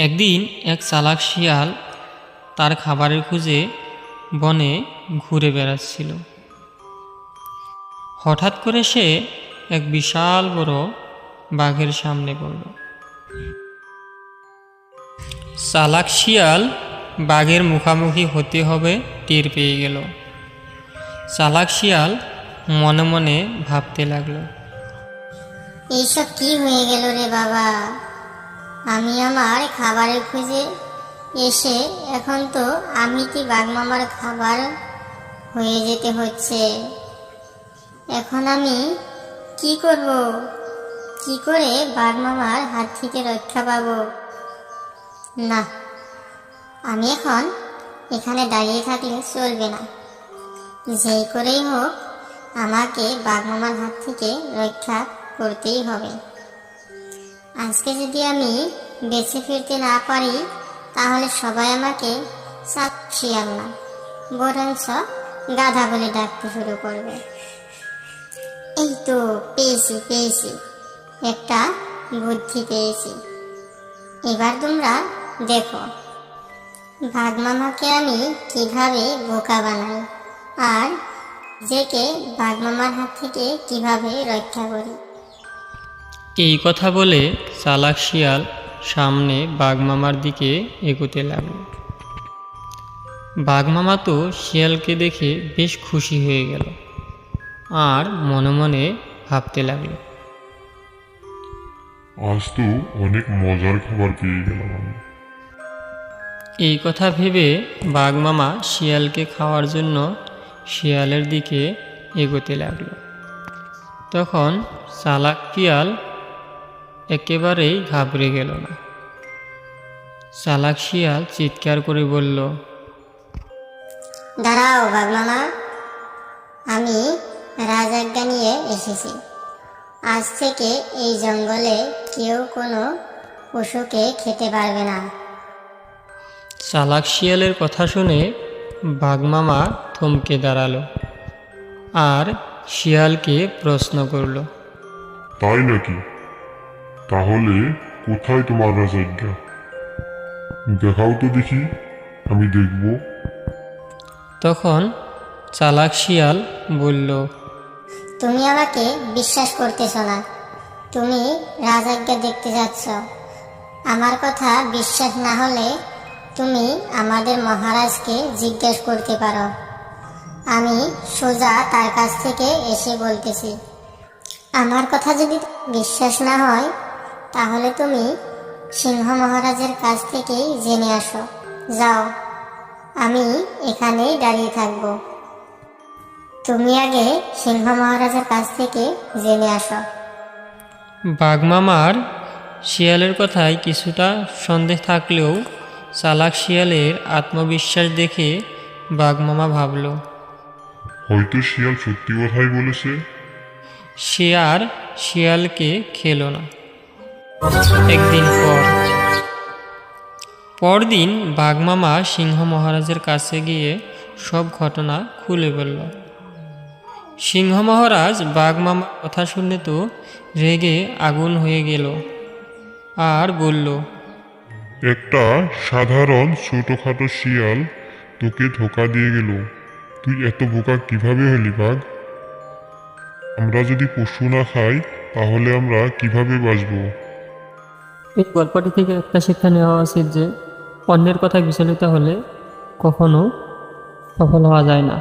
একদিন এক চালাক শিয়াল তার খাবারের খোঁজে বনে ঘুরে বেড়াচ্ছিল। হঠাৎ করে সে এক বিশাল বড় বাঘের সামনে পড়ল। চালাক শিয়াল বাঘের মুখোমুখি হতে হবে টের পেয়ে গেল। চালাক শিয়াল মনে মনে ভাবতে লাগলো, এইসব কি হয়ে গেল রে বাবা, আমি আমার খাবারের খুঁজে এসে এখন তো আমি কি বাঘ মামার খাবার হয়ে যেতে হচ্ছে। এখন আমি কি করব, কি করে বাঘ মামার হাত থেকে রক্ষা পাবো? না, আমি এখন এখানে দাঁড়িয়ে থাকলে চলবে না। যেই করেই হোক আমাকে বাঘ মামার হাত থেকে রক্ষা করতেই হবে। আজকে যদি আমি বেঁচে ফিরতে না পারি তাহলে সবাই আমাকে চালাক শিয়াল না বরঞ্চ গাধা বলে ডাকতে শুরু করবে। এই তো পেয়েছি, একটা বুদ্ধি পেয়েছি। এবার তোমরা দেখো বাঘ মামাকে আমি কিভাবে বোকা বানাই আর নিজেকে বাঘ মামার হাত থেকে কিভাবে রক্ষা করি। এই কথা বলে চালাক শিয়াল সামনে বাঘ মামার দিকে এগোতে লাগল। বাঘ মামা তো শিয়ালকে দেখে বেশ খুশি হয়ে গেল আর মনে মনে ভাবতে লাগলো, আজ তো অনেক মজার খাবার পেয়ে গেলাম আমি। এই কথা ভেবে বাঘ মামা শিয়ালকে খাওয়ার জন্য শিয়ালের দিকে এগোতে লাগলো। তখন চালাক শিয়াল একেবারেই ঘাবড়ে গেল না। চালাক শিয়াল চিৎকার করে বলল, দাঁড়াও বাঘ মামা, আমি রাজআজ্ঞা নিয়ে এসেছি। আজ থেকে এই জঙ্গলে কেউ কোনো পশুকে খেতে পারবে না। চালাক শিয়ালের কথা শুনে বাঘ মামা থমকে দাঁড়ালো আর শিয়ালকে প্রশ্ন করল, তাই নাকি? তাহলে কোথায় তোমার রাজআজ্ঞা? দেখাও তো দেখি, আমি দেখব। তখন চালাক শিয়াল বলল, তুমি আমাকে বিশ্বাস করতেছ না, তুমি রাজআজ্ঞা দেখতে যাচ্ছ। আমার কথা বিশ্বাস না হলে তুমি আমাদের মহারাজকে জিজ্ঞেস করতে পারো। আমি সোজা তার কাছ থেকে এসে বলতেছি। আমার কথা যদি বিশ্বাস না হয় তাহলে তুমি সিংহ মহারাজের কাছ থেকেই জেনে আসো। যাও, আমি এখানেই দাঁড়িয়ে থাকব। তুমি আগে সিংহ মহারাজের কাছ থেকে জেনে আসো। বাঘ মামার শিয়ালের কথায় কিছুটা সন্দেহ থাকলেও চালাক শিয়ালের আত্মবিশ্বাস দেখে বাঘ মামা ভাবল, হয়তো শিয়াল সত্যি কথাই বলেছে। সে আর শিয়ালকে খেল না। একদিন পরদিন বাঘ মামা সিংহ মহারাজের কাছে গিয়ে সব ঘটনা খুলে বলল। সিংহ মহারাজ বাঘ মামার কথা শুনে তো রেগে আগুন হয়ে গেল আর বলল, একটা সাধারণ ছোটখাটো শিয়াল তোকে ধোকা দিয়ে গেল। তুই এত বোকা কিভাবে হলি বাঘ? আমরা যদি পশু না খাই তাহলে আমরা কিভাবে বাঁচবো? এই গল্পটি থেকে একটা শিক্ষা নেওয়া উচিত যে অন্যের কথা বিচলিত হলে কখনো সফল হওয়া যায় না।